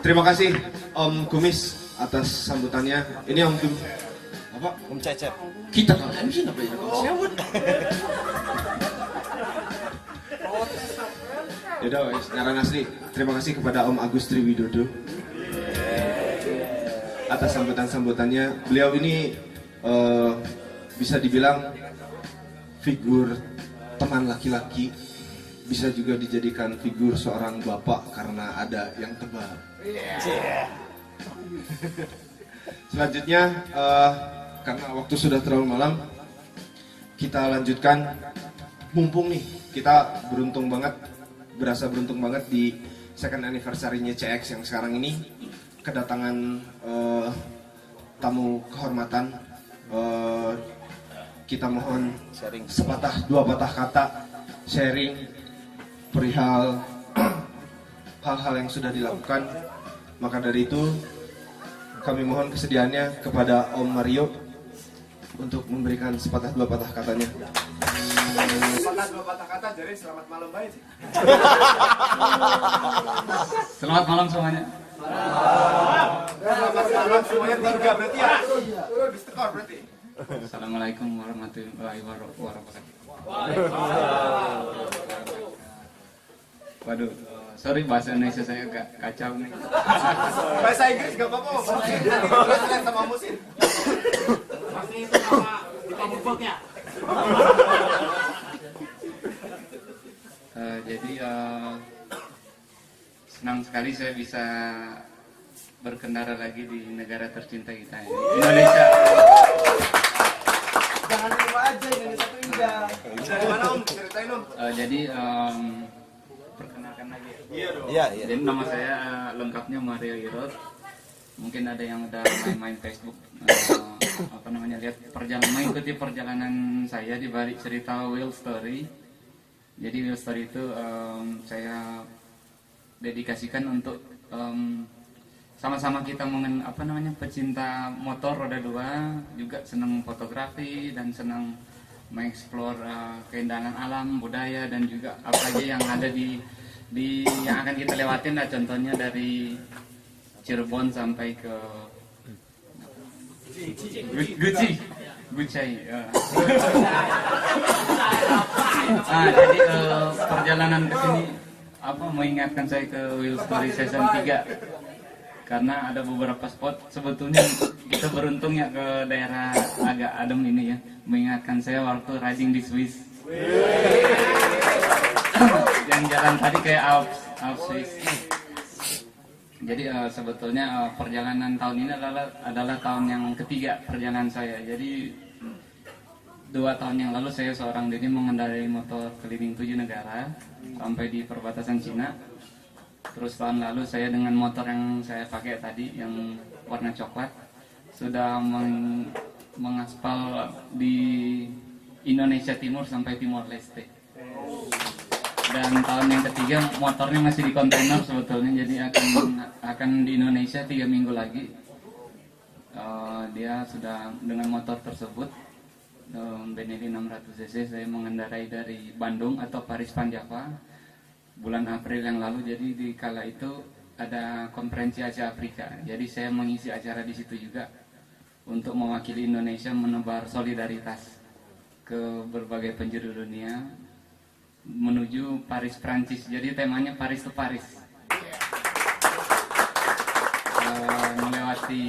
Terima kasih Om Kumis atas sambutannya. Ini Om Kumis. Apa? Om Cecep. Kita kan MC apa ya? Yaudah guys, nyaran asli. Terima kasih kepada Om Agus Triwidodo atas sambutan-sambutannya. Beliau ini bisa dibilang figur teman laki-laki, bisa juga dijadikan figur seorang bapak karena ada yang tebal. Selanjutnya, karena waktu sudah terlalu malam, kita lanjutkan. Mumpung nih, kita berasa beruntung banget di second anniversary-nya CX yang sekarang ini kedatangan tamu kehormatan. Kita mohon sepatah dua patah kata sharing perihal hal-hal yang sudah dilakukan. Maka dari itu kami mohon kesediaannya kepada Om Mario untuk memberikan sepatah dua patah katanya. Sepatah dua patah kata, jadi selamat malam baik sih. Selamat malam semuanya. Selamat malam semuanya, 3 berarti ya? Di tekor berarti. Assalamualaikum warahmatullahi wabarakatuh. Waduh, sorry bahasa Indonesia saya agak kacau nih. Bahasa Inggris gak apa-apa, Musin sama Musin. Masih itu sama di pamuknya. Jadi senang sekali saya bisa berkendara lagi di negara tercinta kita ini, Indonesia. Jangan lupa aja Indonesia itu indah. Dari mana Om? Ceritain Om. Jadi perkenalkan lagi. Iya dong. Iya. Jadi nama saya lengkapnya Mario Irot. Mungkin ada yang udah main Facebook, lihat mengikuti perjalanan saya di balik cerita Wheel Story. Jadi Wheel Story itu saya dedikasikan untuk sama-sama kita pecinta motor roda 2, juga senang fotografi dan senang mengeksplor keindahan alam, budaya, dan juga apa aja yang ada di yang akan kita lewatin lah. Contohnya dari Cirebon sampai ke Gucci. Jadi perjalanan ke sini mengingatkan saya ke Wheel Story Season 3. Karena ada beberapa spot, sebetulnya kita beruntung ya ke daerah agak adem ini ya, mengingatkan saya waktu riding di Swiss. Yang jalan tadi kayak Alps Swiss. Jadi sebetulnya perjalanan tahun ini adalah tahun yang ketiga perjalanan saya. Jadi 2 tahun yang lalu saya seorang diri mengendarai motor keliling 7 negara sampai di perbatasan Cina. Terus tahun lalu saya dengan motor yang saya pakai tadi yang warna coklat sudah mengaspal di Indonesia Timur sampai Timor Leste. Dan tahun yang ketiga motornya masih di kontainer sebetulnya, jadi akan di Indonesia 3 minggu lagi. Dia sudah dengan motor tersebut Benelli 600cc saya mengendarai dari Bandung atau Paris Panjava bulan April yang lalu. Jadi di kala itu ada konferensi Asia Afrika. Jadi saya mengisi acara di situ juga untuk mewakili Indonesia menebar solidaritas ke berbagai penjuru dunia menuju Paris, Prancis. Jadi temanya Paris to Paris. Melewati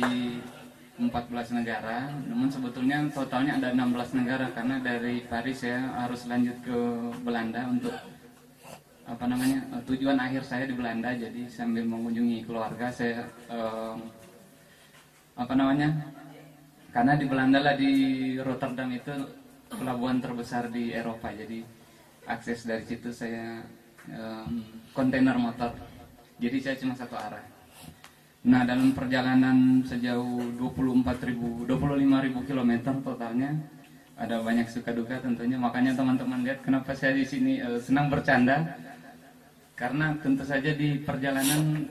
14 negara, namun sebetulnya totalnya ada 16 negara karena dari Paris saya harus lanjut ke Belanda untuk tujuan akhir saya di Belanda. Jadi sambil mengunjungi keluarga saya karena di Belanda lah, di Rotterdam itu pelabuhan terbesar di Eropa. Jadi akses dari situ saya kontainer motor. Jadi saya cuma satu arah. Nah, dalam perjalanan sejauh 25.000 km totalnya ada banyak suka duka tentunya. Makanya teman-teman lihat kenapa saya di sini senang bercanda. Karena tentu saja di perjalanan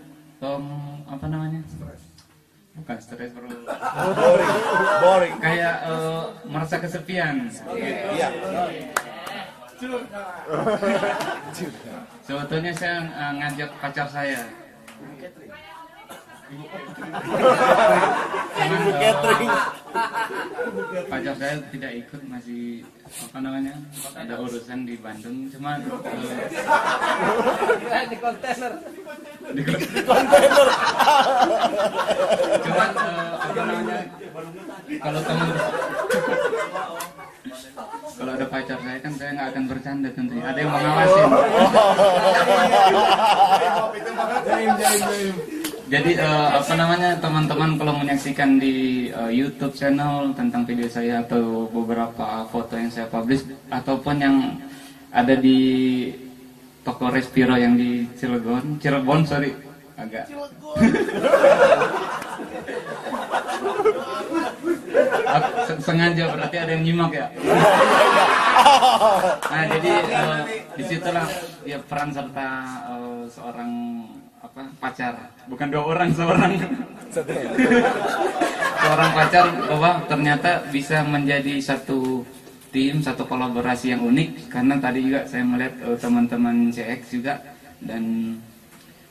bukan stres, bro. Boring. Kayak merasa kesepian. Iya. Sebetulnya saya ngajak pacar saya. Cuman, catering. pacar saya tidak ikut, masih apa namanya, ada urusan di Bandung. Cuman Di kontainer. cuman apa namanya, kalau teman kalau ada pacar saya kan saya nggak akan bercanda tentunya, ada yang mengawasin. Jadi apa namanya, teman-teman kalau menyaksikan di YouTube channel tentang video saya atau beberapa foto yang saya publish ataupun yang ada di toko Respiro yang di Cirebon sorry agak sengaja berarti ada yang nyimak ya. Nah jadi disitulah ya peran serta seorang apa pacar, bukan dua orang, seorang pacar bahwa ternyata bisa menjadi satu tim, satu kolaborasi yang unik. Karena tadi juga saya melihat teman-teman CX juga dan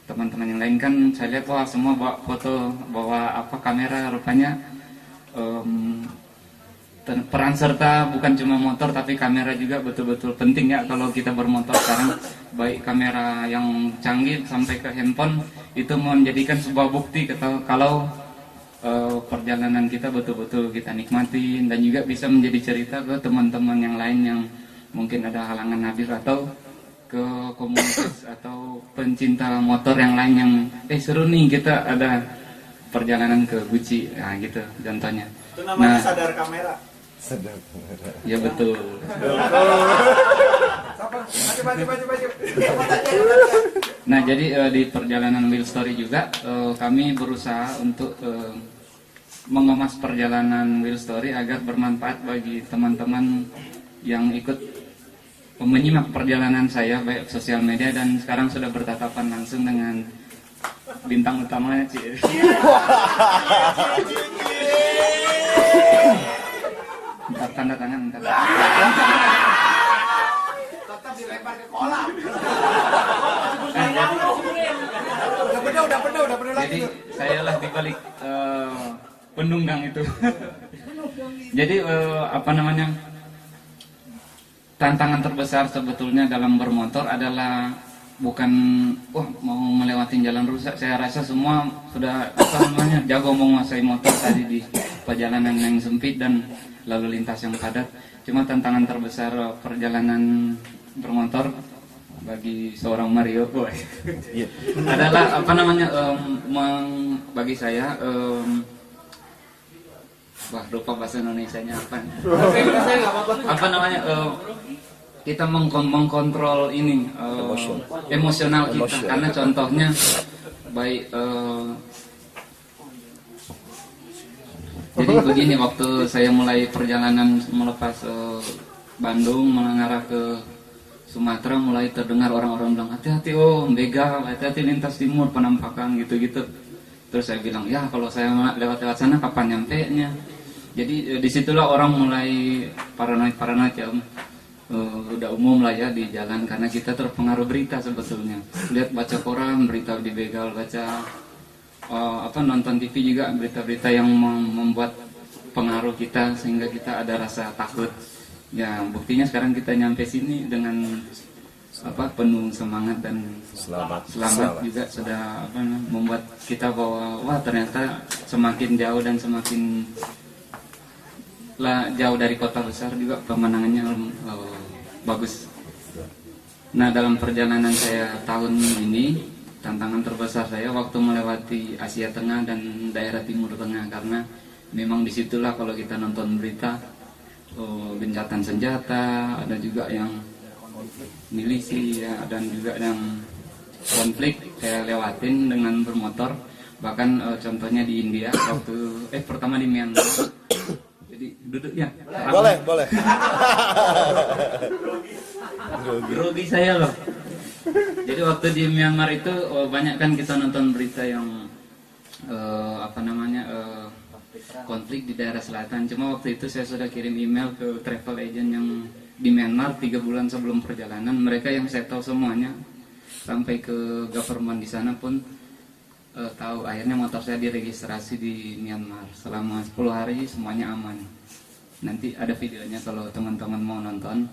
teman-teman yang lain kan saya lihat wah semua bawa foto, bawa apa kamera, rupanya peran serta bukan cuma motor tapi kamera juga betul-betul penting ya kalau kita bermotor sekarang, baik kamera yang canggih sampai ke handphone itu menjadikan sebuah bukti kalau perjalanan kita betul-betul kita nikmatin dan juga bisa menjadi cerita ke teman-teman yang lain yang mungkin ada halangan hadir atau ke komunitas atau pencinta motor yang lain yang seru nih kita ada perjalanan ke Gucci, nah gitu contohnya. Itu namanya sadar kamera. Ya betul. Nah jadi di perjalanan Wheel Story juga kami berusaha untuk mengemas perjalanan Wheel Story agar bermanfaat bagi teman-teman yang ikut menyimak perjalanan saya baik sosial media dan sekarang sudah bertatapan langsung dengan bintang utamanya Ci. Ntar tanda tangan ntar. Tetap dilempar ke kolam. Udah penuh lagi. Jadi saya lah dibalik penunggang itu. Jadi apa namanya, tantangan terbesar sebetulnya dalam bermotor adalah bukan mau melewati jalan rusak. Saya rasa semua sudah apa namanya jago menguasai motor tadi di perjalanan yang sempit dan lalu lintas yang padat. Cuma tantangan terbesar perjalanan bermotor bagi seorang Mario adalah apa namanya bagi saya lupa bahasa Indonesianya apa namanya kita mengkontrol ini emosional kita. Karena contohnya baik jadi begini, waktu saya mulai perjalanan melepas Bandung mengarah ke Sumatera, mulai terdengar orang-orang bilang hati-hati begal, hati-hati lintas timur penampakan gitu-gitu. Terus saya bilang ya kalau saya lewat sana kapan nyampe-nya. Jadi disitulah orang mulai paranoid ya, udah umum lah ya di jalan karena kita terpengaruh berita sebetulnya. Lihat baca koran, berita di begal, baca nonton TV juga berita-berita yang membuat pengaruh kita sehingga kita ada rasa takut. Ya buktinya sekarang kita nyampe sini dengan penuh semangat dan selamat juga sudah membuat kita bahwa wah ternyata semakin jauh dan semakin jauh dari kota besar juga pemandangannya bagus. Nah dalam perjalanan saya tahun ini tantangan terbesar saya waktu melewati Asia Tengah dan daerah Timur Tengah, karena memang disitulah kalau kita nonton berita gencatan senjata, ada juga yang milisi ya, dan juga yang konflik saya lewatin dengan bermotor. Bahkan contohnya di India waktu pertama di Myanmar. Jadi duduk ya. Boleh. Grogi saya loh. Jadi waktu di Myanmar itu banyak kan kita nonton berita yang konflik di daerah selatan. Cuma waktu itu saya sudah kirim email ke travel agent yang di Myanmar 3 bulan sebelum perjalanan. Mereka yang saya tahu semuanya, sampai ke government di sana pun tahu akhirnya motor saya diregistrasi di Myanmar selama 10 hari semuanya aman. Nanti ada videonya kalau teman-teman mau nonton.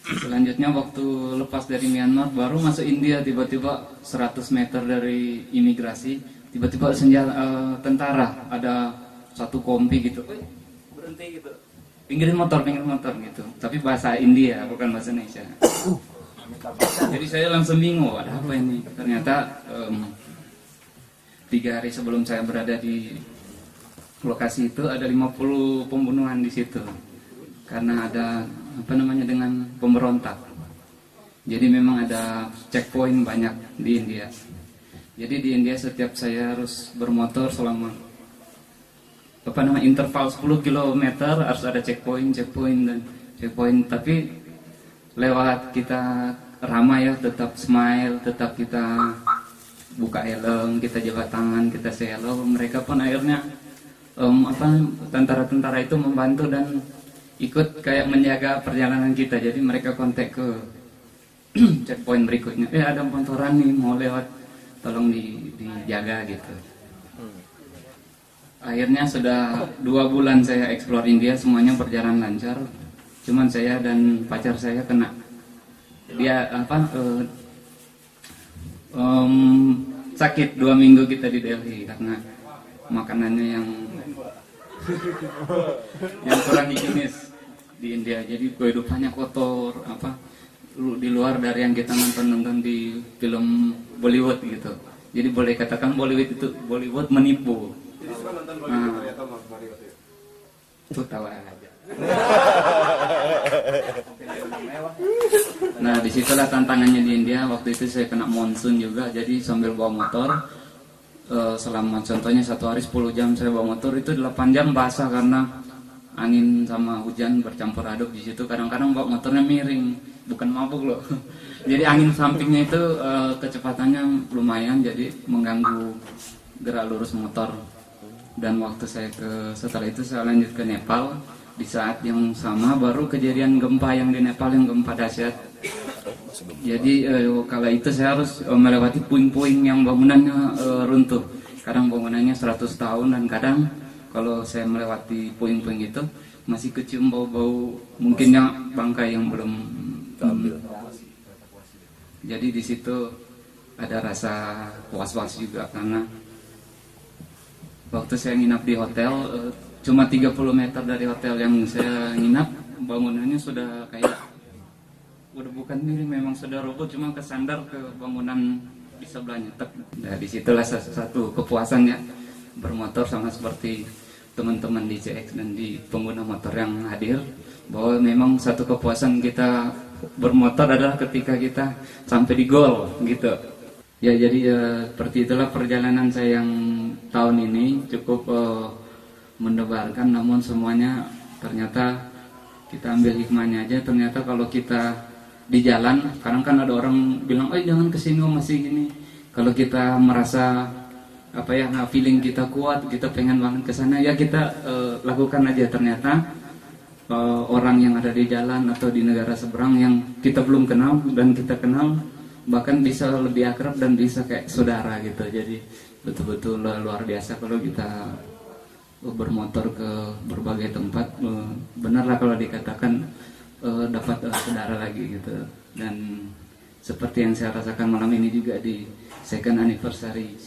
Selanjutnya waktu lepas dari Myanmar baru masuk India, tiba-tiba 100 meter dari imigrasi tiba-tiba senjata tentara, ada satu kompi gitu, berhenti gitu, pinggirin motor gitu, tapi bahasa India bukan bahasa Indonesia. Jadi saya langsung bingung, ada apa ini? Ternyata 3 hari sebelum saya berada di lokasi itu ada 50 pembunuhan di situ karena ada dengan pemberontak. Jadi memang ada checkpoint banyak di India. Jadi di India setiap saya harus bermotor selama interval 10 km harus ada checkpoint. Tapi lewat kita ramah ya, tetap smile, tetap kita buka helm, kita jabat tangan, kita say hello. Mereka pun akhirnya tentara-tentara itu membantu dan ikut kayak menjaga perjalanan kita. Jadi mereka kontak ke checkpoint berikutnya, ada motoran nih mau lewat, tolong dijaga gitu. Akhirnya sudah 2 bulan saya explore India, semuanya berjalan lancar. Cuman saya dan pacar saya kena, dia sakit 2 minggu kita di Delhi karena makanannya yang kurang higienis di India. Jadi kehidupannya kotor, di luar dari yang kita nonton di film Bollywood gitu. Jadi boleh katakan Bollywood menipu. Itu tahu aja. Nah, disitulah tantangannya di India. Waktu itu saya kena monsun juga, jadi sambil bawa motor selama contohnya 1 hari 10 jam saya bawa motor, itu 8 jam basah karena angin sama hujan bercampur aduk di situ. Kadang-kadang bawa motornya miring, bukan mabuk loh. Jadi angin sampingnya itu kecepatannya lumayan, jadi mengganggu gerak lurus motor. Dan waktu setelah itu saya lanjut ke Nepal. Di saat yang sama baru kejadian gempa yang di Nepal, yang gempa dahsyat. Jadi kala itu saya harus melewati puing-puing yang bangunannya runtuh. Kadang bangunannya 100 tahun dan kadang kalau saya melewati puing-puing itu masih kecium bau-bau mungkinnya bangkai yang belum ambil. Jadi di situ ada rasa was-was juga karena waktu saya nginap di hotel, cuma 30 meter dari hotel yang saya nginap, bangunannya sudah kayak udah bukan miring, memang sudah roboh, cuma kesandar ke bangunan di sebelahnya. Nah, disitulah satu kepuasan ya, bermotor sama seperti teman-teman di CX dan di pengguna motor yang hadir, bahwa memang satu kepuasan kita bermotor adalah ketika kita sampai di goal gitu. Ya, jadi seperti itulah perjalanan saya yang tahun ini cukup mendebarkan, namun semuanya ternyata kita ambil hikmahnya aja. Ternyata kalau kita di jalan, kadang kan ada orang bilang, jangan kesini, masih gini. Kalau kita merasa feeling kita kuat, kita pengen banget kesana, ya kita lakukan aja. Ternyata orang yang ada di jalan atau di negara seberang yang kita belum kenal dan kita kenal, bahkan bisa lebih akrab dan bisa kayak saudara gitu. Jadi betul-betul luar biasa kalau kita bermotor ke berbagai tempat. Benarlah kalau dikatakan dapat saudara lagi gitu. Dan seperti yang saya rasakan malam ini juga di second anniversary